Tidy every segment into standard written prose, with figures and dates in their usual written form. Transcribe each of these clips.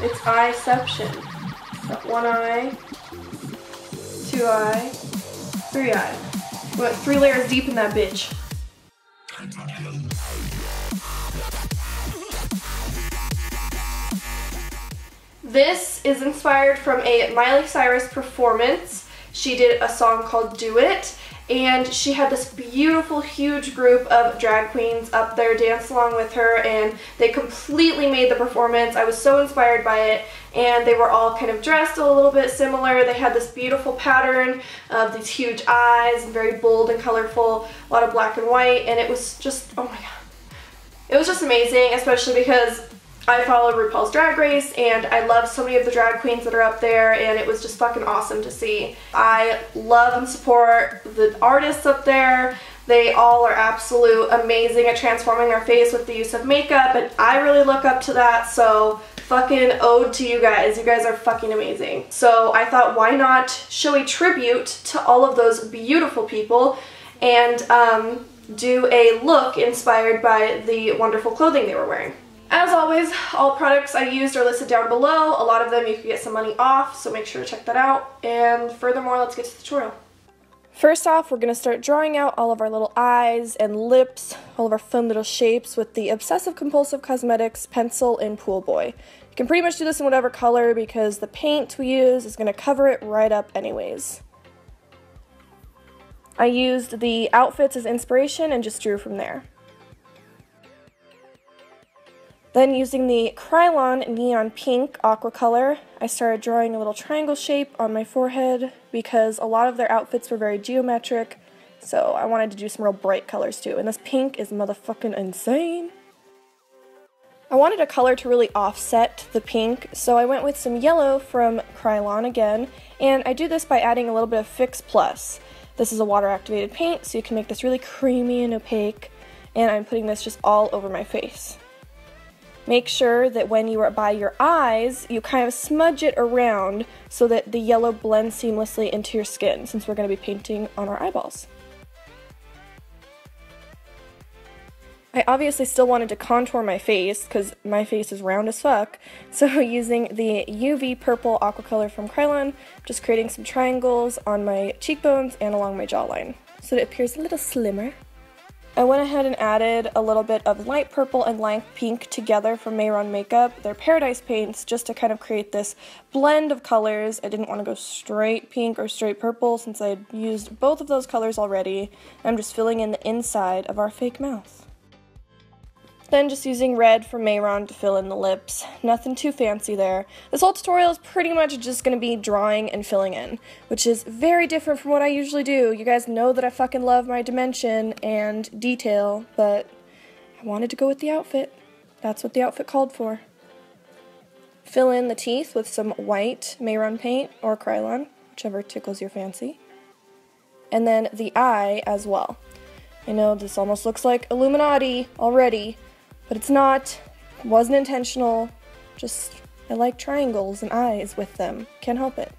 It's eyeception. Got one eye, two eye, three eye. We went 3 layers deep in that bitch. This is inspired from a Miley Cyrus performance. She did a song called Do It, and she had this beautiful, huge group of drag queens up there dance along with her, and they completely made the performance. I was so inspired by it, and they were all kind of dressed a little bit similar. They had this beautiful pattern of these huge eyes, and very bold and colorful, a lot of black and white, and it was just, oh my god. It was just amazing, especially because I follow RuPaul's Drag Race, and I love so many of the drag queens that are up there, and it was just fucking awesome to see. I love and support the artists up there. They all are absolute amazing at transforming their face with the use of makeup, and I really look up to that, so fucking ode to you guys. You guys are fucking amazing. So I thought, why not show a tribute to all of those beautiful people and do a look inspired by the wonderful clothing they were wearing. As always, all products I used are listed down below. A lot of them you can get some money off, so make sure to check that out. And furthermore, let's get to the tutorial. First off, we're going to start drawing out all of our little eyes and lips, all of our fun little shapes with the Obsessive Compulsive Cosmetics Pencil in Pool Boy. You can pretty much do this in whatever color because the paint we use is going to cover it right up anyways. I used the outfits as inspiration and just drew from there. Then using the Kryolan Neon Pink Aquacolor, I started drawing a little triangle shape on my forehead because a lot of their outfits were very geometric, so I wanted to do some real bright colors too, and this pink is motherfucking insane. I wanted a color to really offset the pink, so I went with some yellow from Kryolan again, and I do this by adding a little bit of Fix Plus. This is a water-activated paint, so you can make this really creamy and opaque, and I'm putting this just all over my face. Make sure that when you are by your eyes, you kind of smudge it around so that the yellow blends seamlessly into your skin, since we're going to be painting on our eyeballs. I obviously still wanted to contour my face, because my face is round as fuck, so using the UV Purple Aquacolor from Kryolan, just creating some triangles on my cheekbones and along my jawline, so that it appears a little slimmer. I went ahead and added a little bit of light purple and light pink together from Mehron makeup. They're Paradise paints just to kind of create this blend of colors. I didn't want to go straight pink or straight purple since I had used both of those colors already. I'm just filling in the inside of our fake mouth. Then just using red from Mehron to fill in the lips. Nothing too fancy there. This whole tutorial is pretty much just going to be drawing and filling in, which is very different from what I usually do. You guys know that I fucking love my dimension and detail, but I wanted to go with the outfit. That's what the outfit called for. Fill in the teeth with some white Mehron paint or Kryolan, whichever tickles your fancy. And then the eye as well. I know this almost looks like Illuminati already, but it's not. It wasn't intentional. Just, I like triangles and eyes with them. Can't help it.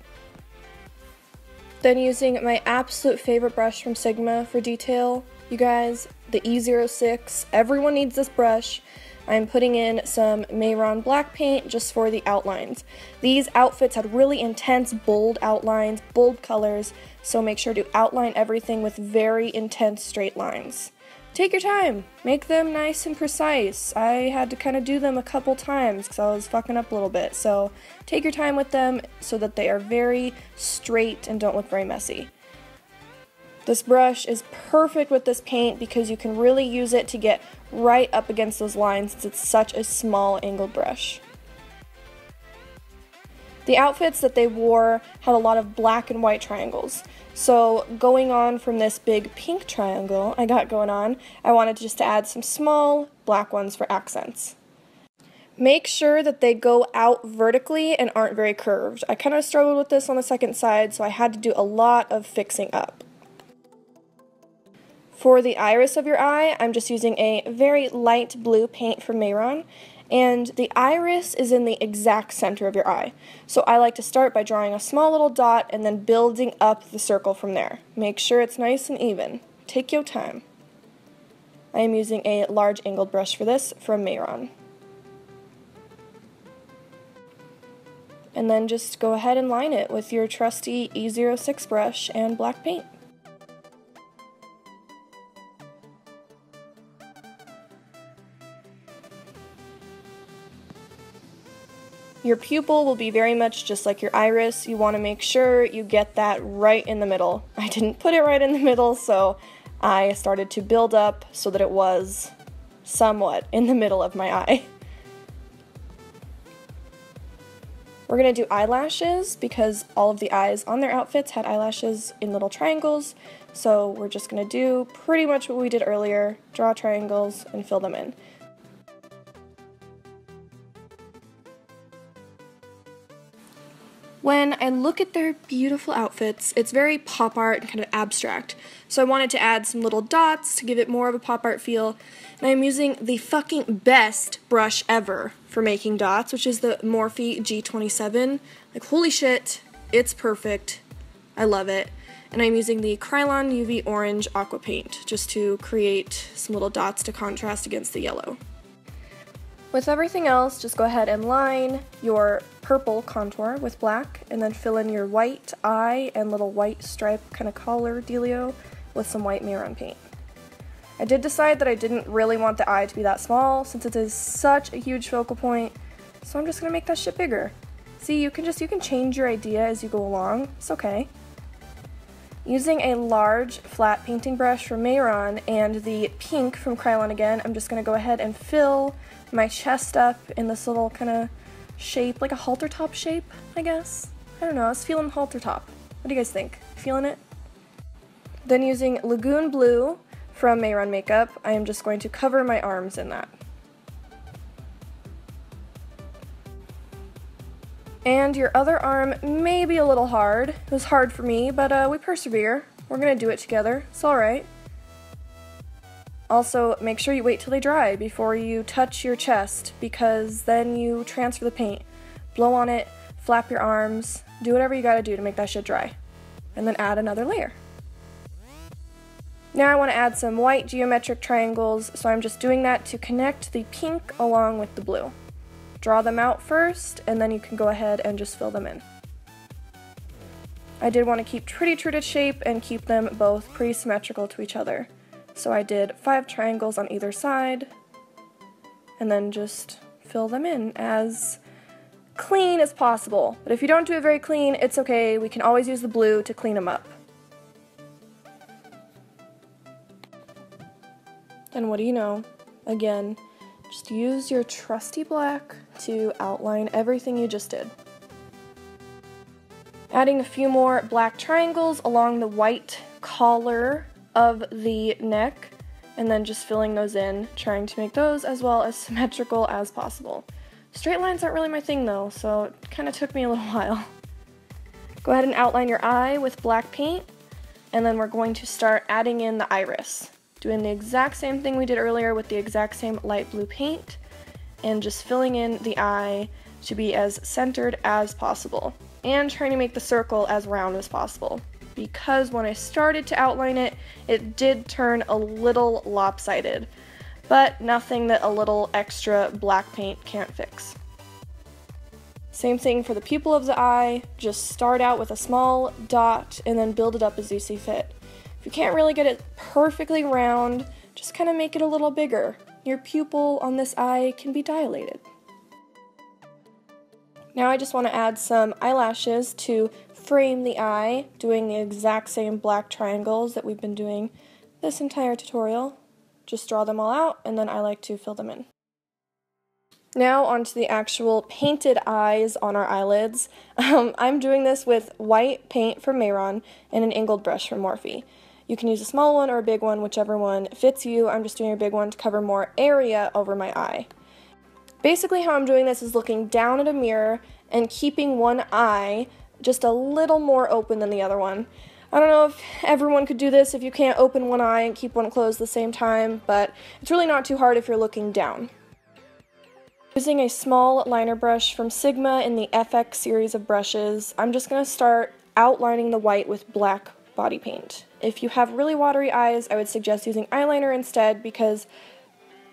Then using my absolute favorite brush from Sigma for detail, you guys, the E06. Everyone needs this brush. I'm putting in some Mehron black paint just for the outlines. These outfits had really intense, bold outlines, bold colors, so make sure to outline everything with very intense straight lines. Take your time. Make them nice and precise. I had to kind of do them a couple times because I was fucking up a little bit, so take your time with them so that they are very straight and don't look very messy. This brush is perfect with this paint because you can really use it to get right up against those lines since it's such a small angled brush. The outfits that they wore had a lot of black and white triangles. So going on from this big pink triangle I got going on, I wanted just to add some small black ones for accents. Make sure that they go out vertically and aren't very curved. I kind of struggled with this on the second side, so I had to do a lot of fixing up. For the iris of your eye, I'm just using a very light blue paint from Mehron, and the iris is in the exact center of your eye. So I like to start by drawing a small little dot and then building up the circle from there. Make sure it's nice and even. Take your time. I am using a large angled brush for this from Mehron. and then just go ahead and line it with your trusty E06 brush and black paint. Your pupil will be very much just like your iris. You want to make sure you get that right in the middle. I didn't put it right in the middle, so I started to build up so that it was somewhat in the middle of my eye. We're going to do eyelashes because all of the eyes on their outfits had eyelashes in little triangles, so we're just going to do pretty much what we did earlier, draw triangles and fill them in. When I look at their beautiful outfits, it's very pop art and kind of abstract. So I wanted to add some little dots to give it more of a pop art feel. And I'm using the fucking best brush ever for making dots, which is the Morphe G27. Like, holy shit, it's perfect. I love it. And I'm using the Kryolan UV Orange Aqua Paint just to create some little dots to contrast against the yellow. With everything else, just go ahead and line your purple contour with black, and then fill in your white eye and little white stripe kind of collar dealio with some white Mehron paint. I did decide that I didn't really want the eye to be that small since it is such a huge focal point, so I'm just going to make that shit bigger. See, you can change your idea as you go along. It's okay. Using a large flat painting brush from Mehron and the pink from Kryolan again, I'm just going to go ahead and fill my chest up in this little kind of shape, like a halter top shape, I guess. I don't know, I was feeling halter top. What do you guys think? Feeling it? Then using Lagoon Blue from Mehron Makeup, I am just going to cover my arms in that. And your other arm may be a little hard. It was hard for me, but we persevere. We're gonna do it together. It's alright. Also, make sure you wait till they dry before you touch your chest, because then you transfer the paint. Blow on it, flap your arms, do whatever you gotta do to make that shit dry. And then add another layer. Now I want to add some white geometric triangles, so I'm just doing that to connect the pink along with the blue. Draw them out first, and then you can go ahead and just fill them in. I did want to keep pretty true to shape and keep them both pretty symmetrical to each other. So I did 5 triangles on either side, and then just fill them in as clean as possible. But if you don't do it very clean, it's okay. We can always use the blue to clean them up. And what do you know? Again, just use your trusty black to outline everything you just did. Adding a few more black triangles along the white collar of the neck, and then just filling those in, trying to make those as well as symmetrical as possible. Straight lines aren't really my thing though, so it kind of took me a little while. Go ahead and outline your eye with black paint, and then we're going to start adding in the iris. Doing the exact same thing we did earlier with the exact same light blue paint, and just filling in the eye to be as centered as possible, and trying to make the circle as round as possible. Because when I started to outline it, it did turn a little lopsided, but nothing that a little extra black paint can't fix. Same thing for the pupil of the eye, just start out with a small dot and then build it up as you see fit. If you can't really get it perfectly round, just kind of make it a little bigger. Your pupil on this eye can be dilated. Now I just want to add some eyelashes to frame the eye, doing the exact same black triangles that we've been doing this entire tutorial. Just draw them all out, and then I like to fill them in. Now onto the actual painted eyes on our eyelids. I'm doing this with white paint from Mehron and an angled brush from Morphe. You can use a small one or a big one, whichever one fits you. I'm just doing a big one to cover more area over my eye. Basically how I'm doing this is looking down at a mirror and keeping one eye just a little more open than the other one. I don't know if everyone could do this if you can't open one eye and keep one closed at the same time, but it's really not too hard if you're looking down. Using a small liner brush from Sigma in the FX series of brushes, I'm just going to start outlining the white with black body paint. If you have really watery eyes, I would suggest using eyeliner instead, because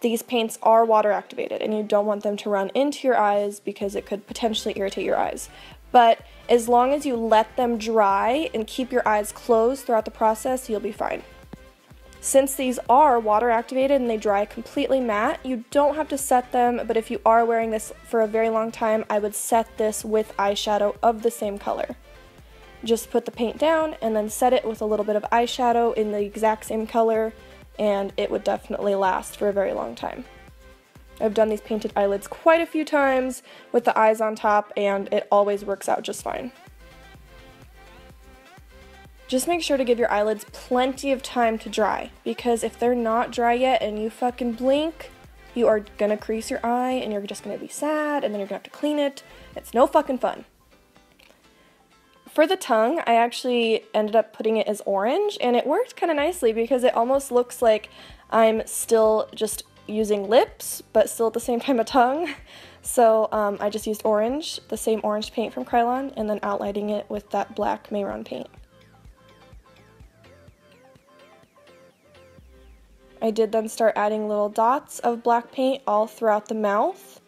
these paints are water activated and you don't want them to run into your eyes because it could potentially irritate your eyes. but as long as you let them dry and keep your eyes closed throughout the process, you'll be fine. Since these are water activated and they dry completely matte, you don't have to set them, but if you are wearing this for a very long time, I would set this with eyeshadow of the same color. Just put the paint down and then set it with a little bit of eyeshadow in the exact same color, and it would definitely last for a very long time. I've done these painted eyelids quite a few times with the eyes on top, and it always works out just fine. Just make sure to give your eyelids plenty of time to dry, because if they're not dry yet and you fucking blink, you are gonna crease your eye and you're just gonna be sad, and then you're gonna have to clean it. It's no fucking fun. For the tongue, I actually ended up putting it as orange, and it worked kind of nicely because it almost looks like I'm still just using lips, but still at the same time a tongue. So I just used orange, the same orange paint from Kryolan, and then outlining it with that black Mehron paint. I did then start adding little dots of black paint all throughout the mouth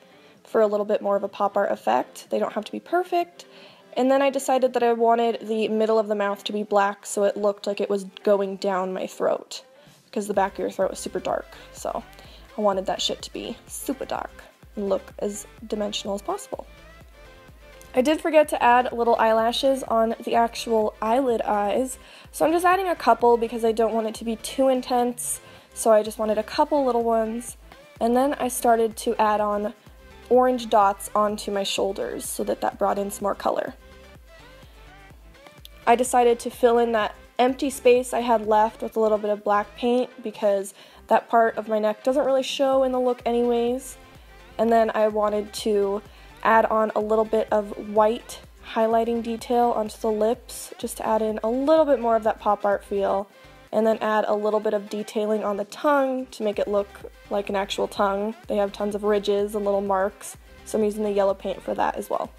for a little bit more of a pop art effect. They don't have to be perfect. And then I decided that I wanted the middle of the mouth to be black so it looked like it was going down my throat, because the back of your throat was super dark. So I wanted that shit to be super dark and look as dimensional as possible. I did forget to add little eyelashes on the actual eyelid eyes, so I'm just adding a couple because I don't want it to be too intense, so I just wanted a couple little ones. And then I started to add on orange dots onto my shoulders so that brought in some more color. I decided to fill in that empty space I had left with a little bit of black paint because that part of my neck doesn't really show in the look anyways. And then I wanted to add on a little bit of white highlighting detail onto the lips just to add in a little bit more of that pop art feel, and then add a little bit of detailing on the tongue to make it look like an actual tongue. They have tons of ridges and little marks, so I'm using the yellow paint for that as well.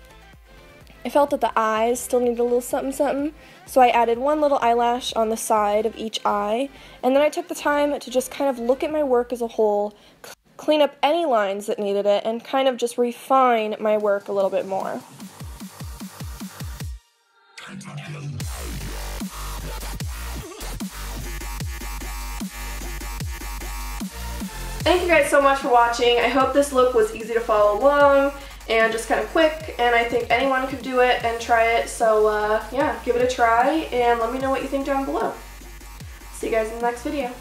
I felt that the eyes still needed a little something something, so I added one little eyelash on the side of each eye, and then I took the time to just kind of look at my work as a whole, clean up any lines that needed it, and kind of just refine my work a little bit more. Thank you guys so much for watching. I hope this look was easy to follow along and just kind of quick, and I think anyone could do it and try it, so yeah, give it a try and let me know what you think down below. See you guys in the next video.